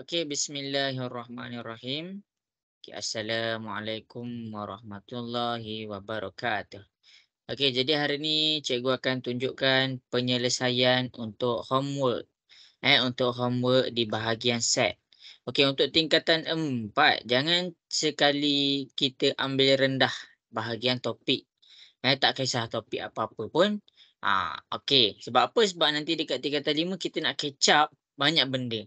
Okey, bismillahirrahmanirrahim. Okey, assalamualaikum warahmatullahi wabarakatuh. Okey, jadi hari ni cikgu akan tunjukkan penyelesaian untuk homework. Untuk homework di bahagian set. Okey, untuk tingkatan 4, jangan sekali kita ambil rendah bahagian topik. Tak kisah topik apa-apa pun. Okey. Sebab apa? Sebab nanti dekat tingkatan 5 kita nak catch up banyak benda.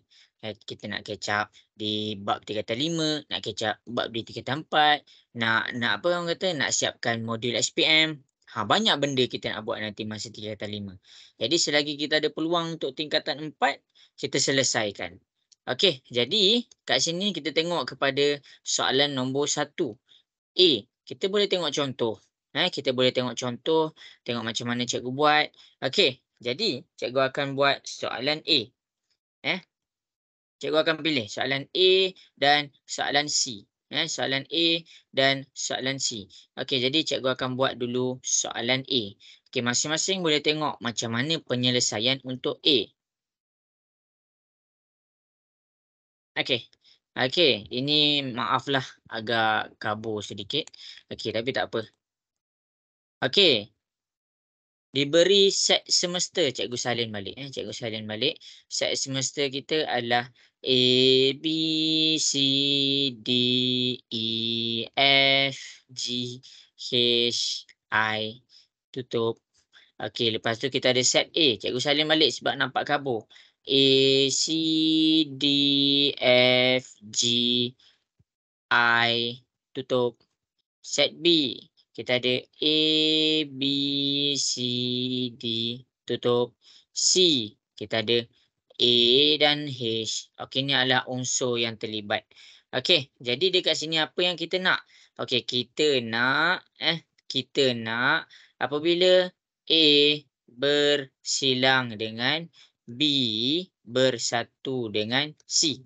Kita nak catch up di bab tingkatan 5, nak catch up bab di tingkatan 4, nak apa orang kata, nak siapkan modul SPM. Banyak benda kita nak buat nanti masa tingkatan 5. Jadi selagi kita ada peluang untuk tingkatan 4, kita selesaikan. Okey, jadi kat sini kita tengok kepada soalan nombor 1. A, kita boleh tengok contoh. Kita boleh tengok contoh, tengok macam mana cikgu buat. Okey, jadi cikgu akan buat soalan A. Eh, Cikgu akan pilih soalan A dan soalan C. Soalan A dan soalan C. Okey, jadi cikgu akan buat dulu soalan A. Okey, masing-masing boleh tengok macam mana penyelesaian untuk A. Okey. Okey, ini maaflah agak kabur sedikit. Okey, tapi tak apa. Okey, diberi set semester, cikgu salin balik, cikgu salin balik. Set semester kita adalah A, B, C, D, E, F, G, H, I, tutup. Okey, lepas tu kita ada set A. Cikgu salin balik sebab nampak kabur. A, C, D, F, G, I, tutup. Set B, kita ada A, B, C, D, tutup. C, kita ada A dan H. Okey, ni adalah unsur yang terlibat. Okey, jadi dekat sini apa yang kita nak? Okey, kita nak apabila A bersilang dengan B bersatu dengan C.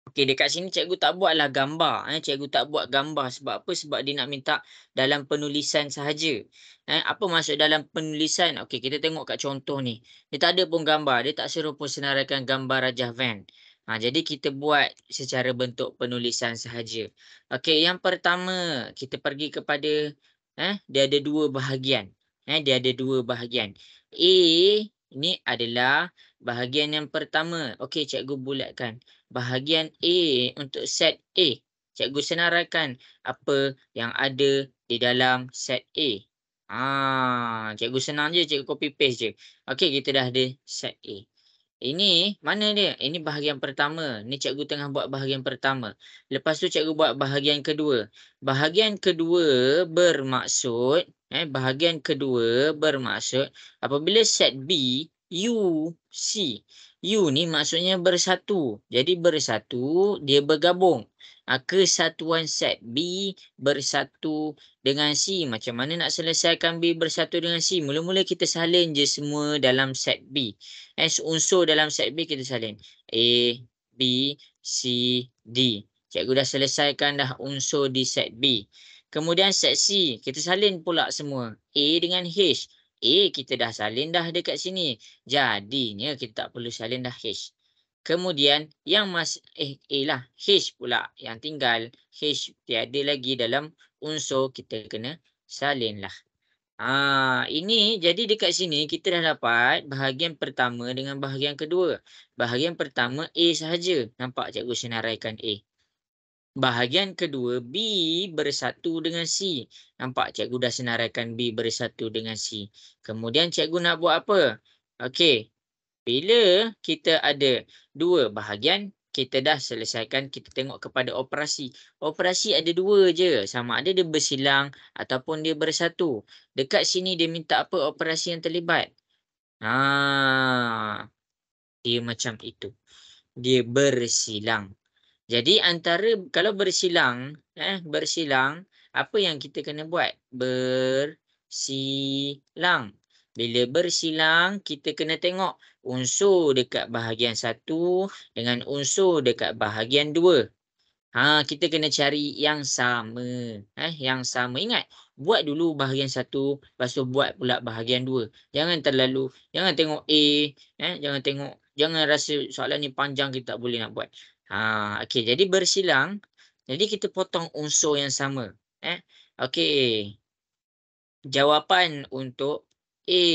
Okey, dekat sini cikgu tak buatlah gambar, cikgu tak buat gambar sebab apa? Sebab dia nak minta dalam penulisan sahaja. Apa maksud dalam penulisan? Okey, kita tengok kat contoh ni. Dia tak ada pun gambar, dia tak suruh pun senaraikan gambar Rajah Van. Jadi kita buat secara bentuk penulisan sahaja. Okey, yang pertama kita pergi kepada dia ada dua bahagian. Dia ada dua bahagian. A ini adalah bahagian yang pertama. Okey, cikgu bulatkan. Bahagian A untuk set A. Cikgu senaraikan apa yang ada di dalam set A. Cikgu senang je, cikgu copy paste je. Okey, kita dah ada set A. Ini mana dia? Ini bahagian pertama. Ni cikgu tengah buat bahagian pertama. Lepas tu cikgu buat bahagian kedua. Bahagian kedua bermaksud apabila set B, U, C. U ni maksudnya bersatu. Jadi bersatu, dia bergabung. Kesatuan set B bersatu dengan C. Macam mana nak selesaikan B bersatu dengan C? Mula-mula kita salin je semua dalam set B. Unsur dalam set B kita salin. A, B, C, D. Cikgu dah selesaikan dah unsur di set B. Kemudian set C, kita salin pula semua. A dengan H. A kita dah salin dah dekat sini. Jadinya kita tak perlu salin dah H. Kemudian yang A lah, H pula yang tinggal. H tiada lagi dalam unsur, kita kena salin lah. Ini jadi dekat sini kita dah dapat bahagian pertama dengan bahagian kedua. Bahagian pertama A sahaja. Nampak cikgu senaraikan A. Bahagian kedua B bersatu dengan C. Nampak cikgu dah senaraikan B bersatu dengan C. Kemudian cikgu nak buat apa? Okey. Bila kita ada dua bahagian, kita dah selesaikan, kita tengok kepada operasi. Operasi ada dua je. Sama ada dia bersilang ataupun dia bersatu. Dekat sini dia minta apa operasi yang terlibat? Dia macam itu. Dia bersilang. Jadi antara kalau bersilang, apa yang kita kena buat? Bersilang. Bila bersilang, kita kena tengok unsur dekat bahagian 1 dengan unsur dekat bahagian 2. Kita kena cari yang sama. Yang sama. Ingat, buat dulu bahagian 1, lepas tu buat pula bahagian 2. Jangan tengok A, jangan rasa soalan ni panjang kita tak boleh nak buat. Okey, jadi bersilang. Jadi kita potong unsur yang sama. Okey. Jawapan untuk A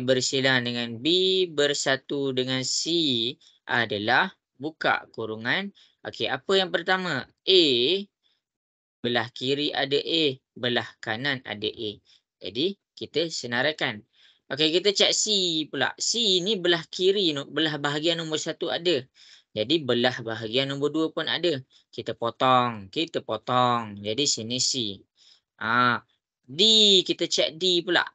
bersilang dengan B bersatu dengan C adalah buka kurungan. Okey, apa yang pertama? A, belah kiri ada A, belah kanan ada A. Jadi kita senaraikan. Okey, kita cek C pula. C ni belah kiri, belah bahagian nombor satu ada. Jadi belah bahagian nombor dua pun ada. Kita potong, kita potong. Jadi sini C. Ah, D, kita cek D pula.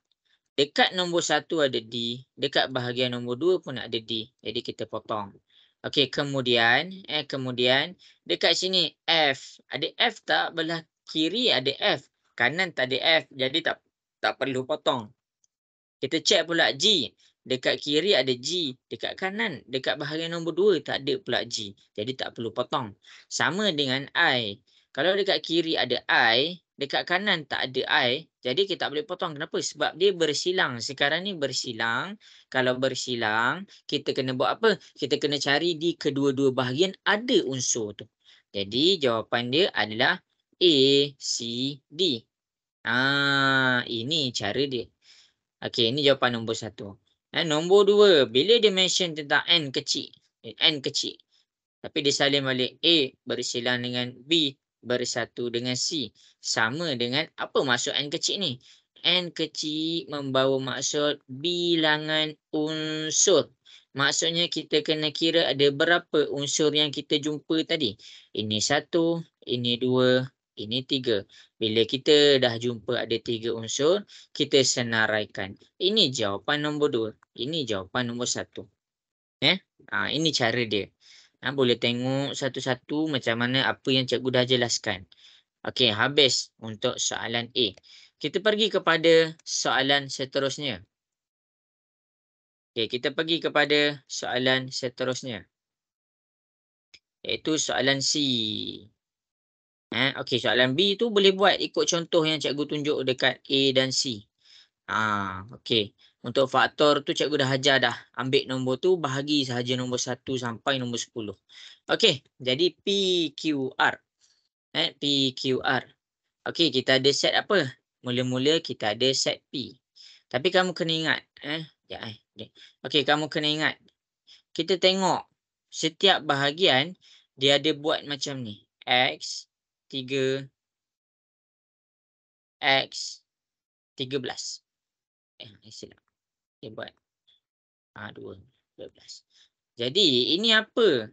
Dekat nombor satu ada D, dekat bahagian nombor 2 pun ada D. Jadi kita potong. Okey, kemudian dekat sini F. Ada F tak? Belah kiri ada F, kanan tak ada F. Jadi tak perlu potong. Kita cek pula G. Dekat kiri ada G, dekat kanan, dekat bahagian nombor 2 tak ada pula G. Jadi tak perlu potong. Sama dengan I. Kalau dekat kiri ada I, dekat kanan tak ada I, jadi kita tak boleh potong. Kenapa? Sebab dia bersilang. Sekarang ni bersilang. Kalau bersilang, kita kena buat apa? Kita kena cari di kedua-dua bahagian ada unsur tu. Jadi jawapan dia adalah A, C, D. Ini cara dia. Okey, ini jawapan nombor satu. Nombor dua, bila dia mention tentang N kecil. N kecil. Tapi dia salin balik A bersilang dengan B bersatu dengan C. Sama dengan apa maksud N kecil ni? N kecil membawa maksud bilangan unsur. Maksudnya kita kena kira ada berapa unsur yang kita jumpa tadi. Ini satu, ini dua, ini tiga. Bila kita dah jumpa ada tiga unsur, kita senaraikan. Ini jawapan nombor dua. Ini jawapan nombor satu. Ini cara dia. Boleh tengok satu-satu macam mana apa yang cikgu dah jelaskan. Okey, habis untuk soalan A. Kita pergi kepada soalan seterusnya. Okey, kita pergi kepada soalan seterusnya. Iaitu soalan C. Okey, soalan B tu boleh buat ikut contoh yang cikgu tunjuk dekat A dan C. Okey. Untuk faktor tu cikgu dah ajar dah. Ambil nombor tu bahagi sahaja nombor 1 sampai nombor 10. Okey, jadi PQR. PQR. Okey, kita ada set apa? Mula-mula kita ada set P. Tapi kamu kena ingat, Okey, kamu kena ingat. Kita tengok setiap bahagian dia ada buat macam ni. X 3 X 13. Silap. Dia buat 12. Jadi ini apa?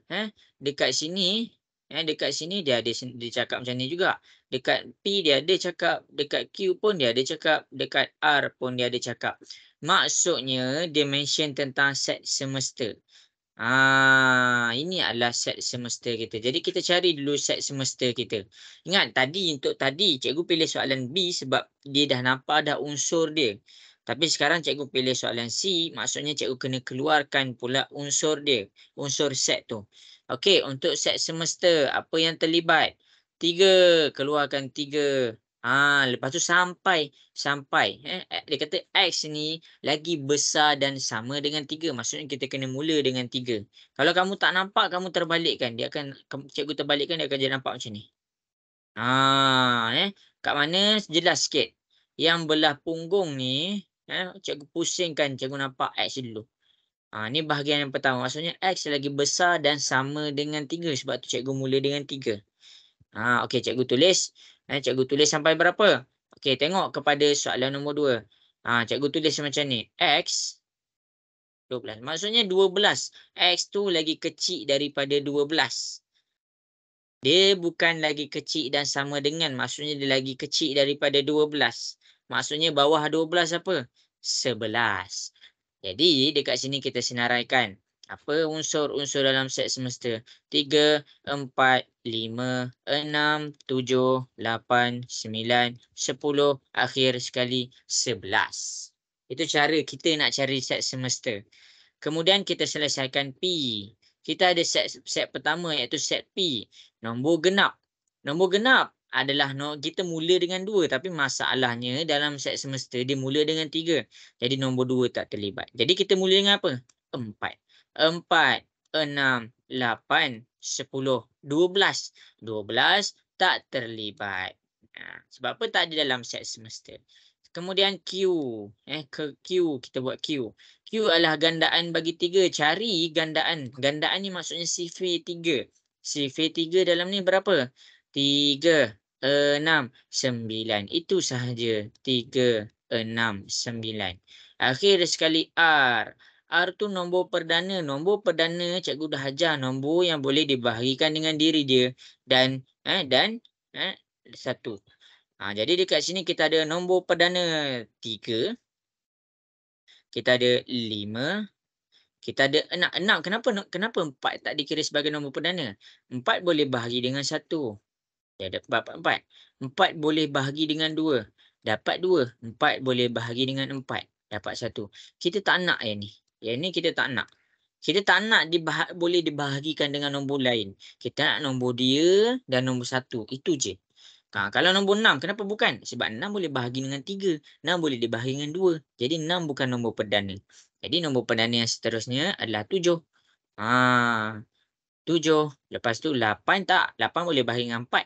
Dekat sini, dekat sini dia ada dia cakap macam ni juga. Dekat P dia ada cakap, dekat Q pun dia ada cakap, dekat R pun dia ada cakap. Maksudnya dia mention tentang set semesta. Ini adalah set semesta kita. Jadi kita cari dulu set semesta kita. Ingat untuk tadi cikgu pilih soalan B sebab dia dah nampak dah unsur dia. Tapi sekarang cikgu pilih soalan C, maksudnya cikgu kena keluarkan pula unsur dia, unsur set tu. Okey, untuk set semesta apa yang terlibat? 3, keluarkan 3. Lepas tu sampai dia kata X ni lagi besar dan sama dengan 3. Maksudnya kita kena mula dengan 3. Kalau kamu tak nampak, kamu terbalikkan. Cikgu terbalikkan, dia akan jadi nampak macam ni. Kat mana? Jelas sikit. Yang belah punggung ni, cikgu pusingkan, cikgu nampak X dulu. Ni bahagian yang pertama. Maksudnya X lagi besar dan sama dengan 3. Sebab tu cikgu mula dengan 3. Okey, cikgu tulis. Cikgu tulis sampai berapa? Okey, tengok kepada soalan nombor 2. Cikgu tulis macam ni. X 12. Maksudnya 12. X tu lagi kecil daripada 12. Dia bukan lagi kecil dan sama dengan. Maksudnya dia lagi kecil daripada 12. Maksudnya bawah 12 apa? 11. Jadi dekat sini kita senaraikan. Apa unsur-unsur dalam set semesta? 3, 4, 5, 6, 7, 8, 9, 10, akhir sekali 11. Itu cara kita nak cari set semesta. Kemudian kita selesaikan P. Kita ada set pertama iaitu set P. Nombor genap. Nombor genap adalah kita mula dengan 2 tapi masalahnya dalam set semesta dia mula dengan 3. Jadi nombor 2 tak terlibat. Jadi kita mula dengan apa? 4. 4, 6, 8, 10, 12. 12 tak terlibat. Sebab apa tak ada dalam set semester. Kemudian Q. Q, kita buat Q. Q adalah gandaan bagi 3. Cari gandaan. Gandaan ni maksudnya sifir 3. Sifir 3 dalam ni berapa? 3, 6, 9. Itu sahaja. 3, 6, 9. Akhir sekali R. R tu nombor perdana. Nombor perdana cikgu dah ajar nombor yang boleh dibahagikan dengan diri dia. Dan satu. Jadi dekat sini kita ada nombor perdana 3. Kita ada 5. Kita ada 6. 6. Kenapa 4 tak dikira sebagai nombor perdana? 4 boleh bahagi dengan 1. Dia dapat 4. 4 boleh bahagi dengan 2. Dapat 2. 4 boleh bahagi dengan 4. Dapat 1. Kita tak nak yang ni. Yang ni kita tak nak. Kita tak nak boleh dibahagikan dengan nombor lain. Kita nak nombor dia dan nombor 1. Itu je. Kalau nombor 6, kenapa bukan? Sebab 6 boleh bahagi dengan 3. 6 boleh dibahagi dengan 2. Jadi 6 bukan nombor perdana. Jadi nombor perdana yang seterusnya adalah 7. 7. Lepas tu 8 tak? 8 boleh bahagi dengan 4.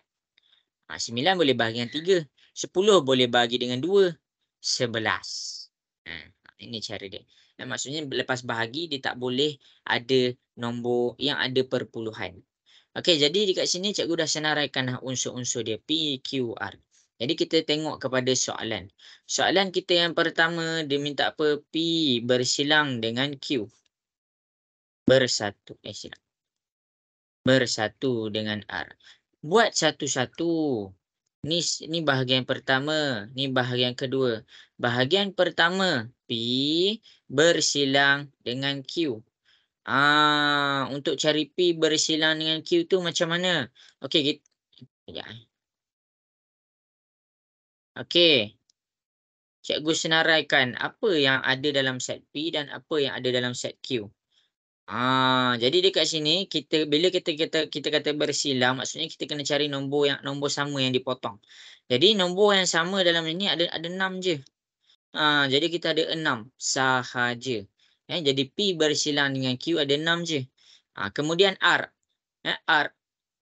9 boleh bahagi dengan 3. 10 boleh bahagi dengan 2. 11. Ini cara dia. Maksudnya lepas bahagi dia tak boleh ada nombor yang ada perpuluhan. Okey, jadi dekat sini cikgu dah senaraikan unsur-unsur dia P, Q, R. Jadi kita tengok kepada soalan. Soalan kita yang pertama dia minta apa? P bersilang dengan Q. Bersatu dengan R. Buat satu-satu. Ni bahagian pertama, ni bahagian kedua. Bahagian pertama P bersilang dengan Q. Untuk cari P bersilang dengan Q tu macam mana? Okey, sekejap. Okey. Cikgu senaraikan apa yang ada dalam set P dan apa yang ada dalam set Q. Jadi dekat sini bila kita kata bersilang, maksudnya kita kena cari nombor sama yang dipotong. Jadi nombor yang sama dalam ini ada 6 je. Jadi kita ada 6 sahaja. Jadi P bersilang dengan Q ada 6 je. Kemudian R. R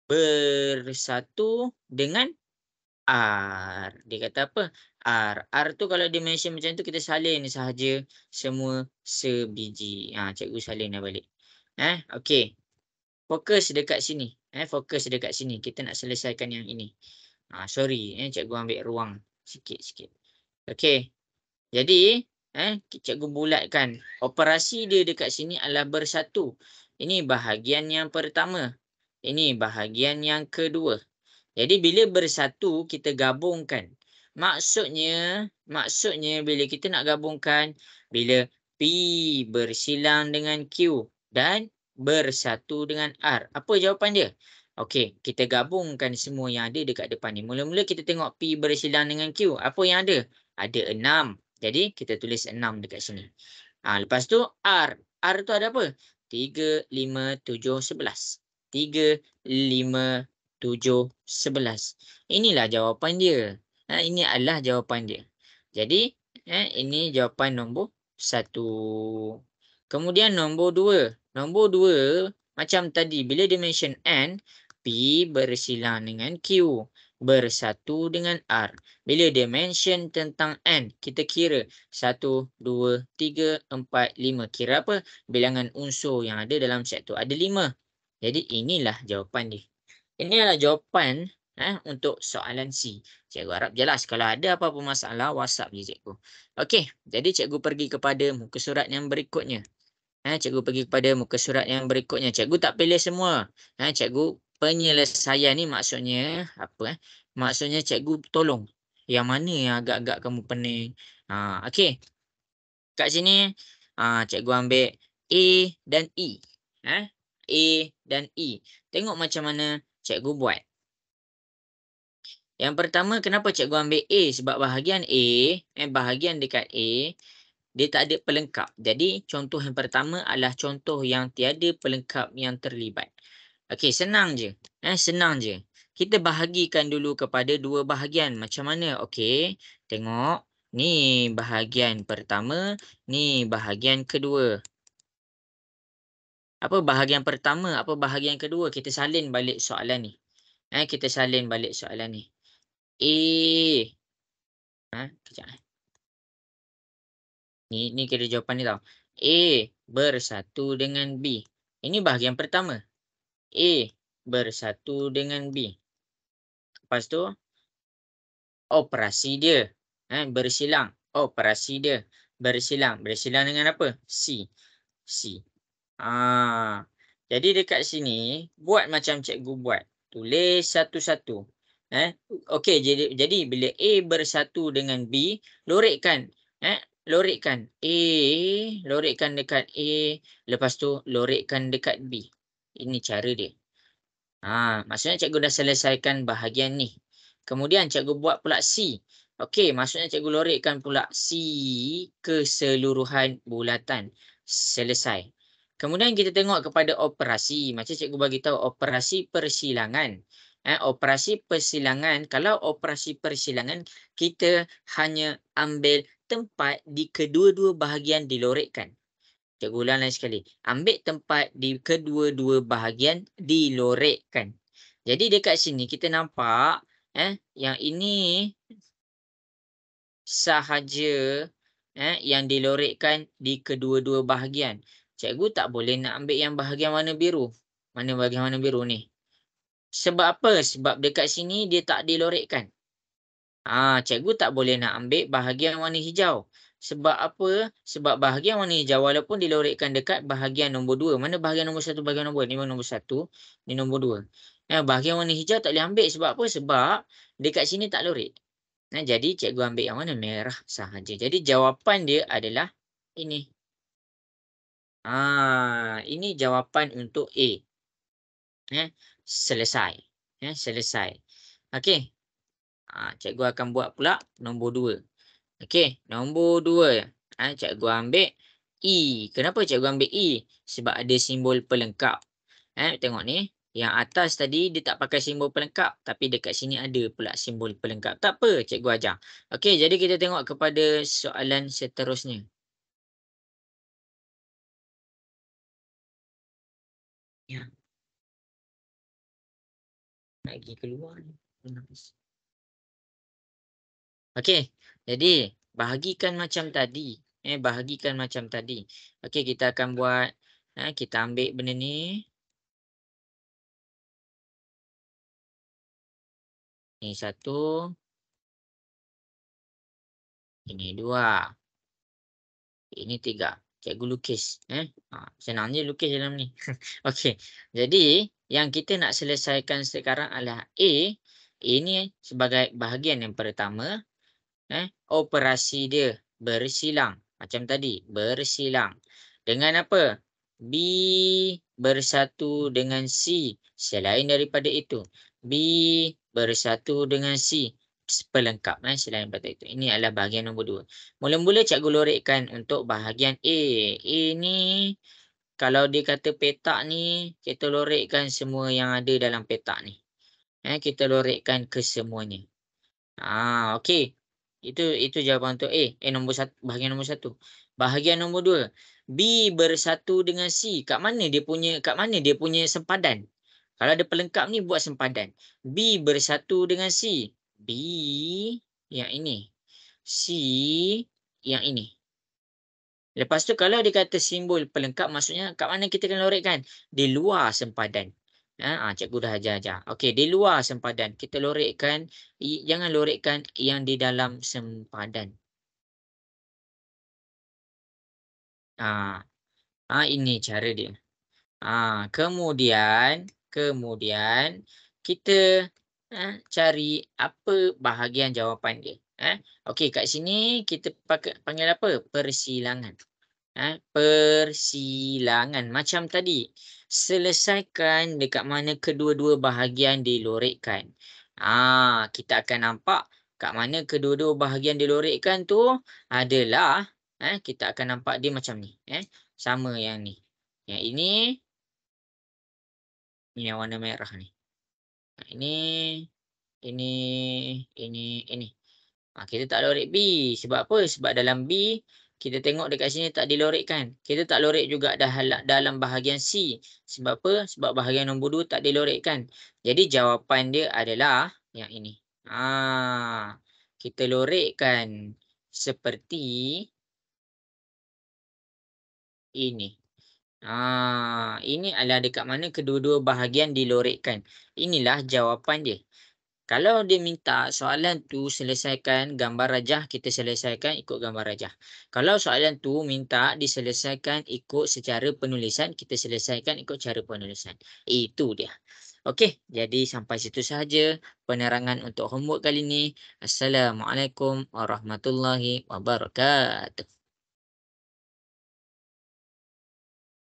bersatu dengan R. Dia kata apa? R. R tu kalau dia mention macam tu kita salin sahaja semua sebiji. Cikgu salin dah balik. Okey. Fokus dekat sini. Fokus dekat sini. Kita nak selesaikan yang ini. Sorry, cikgu ambil ruang sikit-sikit. Okey. Jadi, cikgu bulatkan. Operasi dia dekat sini adalah bersatu. Ini bahagian yang pertama. Ini bahagian yang kedua. Jadi bila bersatu kita gabungkan. Maksudnya bila kita nak gabungkan bila P bersilang dengan Q dan bersatu dengan R. Apa jawapan dia? Okey, kita gabungkan semua yang ada dekat depan ni. Mula-mula kita tengok P bersilang dengan Q. Apa yang ada? Ada 6. Jadi kita tulis 6 dekat sini. Lepas tu R. R tu ada apa? 3, 5, 7, 11. 3, 5, 7, 11. Inilah jawapan dia. Ini adalah jawapan dia. Jadi, ini jawapan nombor 1. Kemudian nombor 2. Nombor 2, macam tadi, bila dia mention N, P bersilang dengan Q. Bersatu dengan R. Bila dia mention tentang N, kita kira 1, 2, 3, 4, 5. Kira apa? Bilangan unsur yang ada dalam set tu. Ada 5. Jadi inilah jawapan dia. Ini adalah jawapan untuk soalan C. Cikgu harap jelas. Kalau ada apa-apa masalah, WhatsApp je cikgu. Okey, jadi cikgu pergi kepada muka surat yang berikutnya. Cikgu pergi kepada muka surat yang berikutnya. Cikgu tak pilih semua. Cikgu penyelesaian ni maksudnya apa? Maksudnya cikgu tolong. Yang mana yang agak-agak kamu pening. Okey. Kat sini cikgu ambil A dan E. A dan E. Tengok macam mana cikgu buat. Yang pertama, kenapa cikgu ambil A? Sebab bahagian A, bahagian dekat A, dia tak ada pelengkap. Jadi, contoh yang pertama adalah contoh yang tiada pelengkap yang terlibat. Okey, senang je. Senang je. Kita bahagikan dulu kepada dua bahagian. Macam mana? Okey, tengok. Ni bahagian pertama, ni bahagian kedua. Apa bahagian pertama, apa bahagian kedua, kita salin balik soalan ni. Kita salin balik soalan ni. A, kejap Ni kira jawapan ni tau. A bersatu dengan B. Ini bahagian pertama. A bersatu dengan B. Lepas tu, operasi dia. Bersilang. Operasi dia. Bersilang. Bersilang dengan apa? C. C. Jadi dekat sini, buat macam cikgu buat. Tulis satu-satu. Okey, jadi bila A bersatu dengan B, lorikkan. Lorikkan A, lorikkan dekat A, lepas tu lorikkan dekat B. Ini cara dia. Maksudnya cikgu dah selesaikan bahagian ni. Kemudian cikgu buat pula C. Okey, maksudnya cikgu lorikkan pula C keseluruhan bulatan. Selesai. Kemudian kita tengok kepada operasi. Macam cikgu bagi tahu operasi persilangan. Operasi persilangan, kalau operasi persilangan kita hanya ambil tempat di kedua-dua bahagian dilorikkan. Cikgu ulang lagi sekali. Ambil tempat di kedua-dua bahagian dilorikkan. Jadi dekat sini kita nampak yang ini sahaja yang dilorikkan di kedua-dua bahagian. Cikgu tak boleh nak ambil yang bahagian warna biru. Mana bahagian warna biru ni? Sebab apa? Sebab dekat sini dia tak dilorikkan. Cikgu tak boleh nak ambil bahagian warna hijau. Sebab apa? Sebab bahagian warna hijau walaupun dilorikkan dekat bahagian nombor 2. Mana bahagian nombor 1, bahagian nombor 2? Ni nombor 1, ni nombor 2. Bahagian warna hijau tak boleh ambil. Sebab apa? Sebab dekat sini tak lorik. Jadi cikgu ambil yang warna merah sahaja. Jadi jawapan dia adalah ini. Ini jawapan untuk A. Selesai. Selesai. Okey. Cikgu akan buat pula nombor 2. Okey, nombor 2. Cikgu ambil E. Kenapa cikgu ambil E? Sebab ada simbol pelengkap. Tengok ni. Yang atas tadi dia tak pakai simbol pelengkap. Tapi dekat sini ada pula simbol pelengkap. Tak apa, cikgu ajar. Okey, jadi kita tengok kepada soalan seterusnya. Ya. Nak pergi keluar ni. Okey, jadi bahagikan macam tadi. Bahagikan macam tadi. Okey, kita akan buat. Kita ambil benda ni. Ini 1. Ini 2. Ini 3. Cikgu lukis. Senang je lukis dalam ni. Okey, jadi yang kita nak selesaikan sekarang adalah A. Ini sebagai bahagian yang pertama. Operasi dia bersilang. Macam tadi, bersilang. Dengan apa? B bersatu dengan C. Selain daripada itu. B bersatu dengan C. Pelengkap. Selain daripada itu. Ini adalah bahagian nombor 2. Mula-mula cikgu lorikkan untuk bahagian A. A ni, kalau dia kata petak ni, kita lorikkan semua yang ada dalam petak ni. Kita lorikkan kesemuanya. Okey. Itu jawapan untuk A. Nombor 1, bahagian nombor 1. Bahagian nombor 2. B bersatu dengan C. Kat mana dia punya sempadan? Kalau ada pelengkap ni buat sempadan. B bersatu dengan C. B yang ini. C yang ini. Lepas tu kalau dia kata simbol pelengkap, maksudnya kat mana kita kena lorikkan? Di luar sempadan. Cikgu dah ajar. Okey, di luar sempadan. Kita lorikkan, jangan lorikkan yang di dalam sempadan. Ini cara dia. Kemudian kita cari apa bahagian jawapan dia. Okey, kat sini kita panggil apa? Persilangan. Persilangan macam tadi. Selesaikan dekat mana kedua-dua bahagian dilorikkan. Kita akan nampak kat mana kedua-dua bahagian dilorikkan tu adalah kita akan nampak dia macam ni. Sama yang ni. Yang ini yang warna merah ni. Ini. Kita tak lorik B. Sebab apa? Sebab dalam B Kita tengok dekat sini tak dilorikkan. Kita tak lorek juga dalam bahagian C. Sebab apa? Sebab bahagian nombor 2 tak dilorikkan. Jadi jawapan dia adalah yang ini. Kita lorikkan seperti ini. Ini adalah dekat mana kedua-dua bahagian dilorikkan. Inilah jawapan dia. Kalau dia minta soalan tu selesaikan gambar rajah, kita selesaikan ikut gambar rajah. Kalau soalan tu minta diselesaikan ikut secara penulisan, kita selesaikan ikut cara penulisan. Itu dia. Okey, jadi sampai situ sahaja penerangan untuk homework kali ini. Assalamualaikum warahmatullahi wabarakatuh.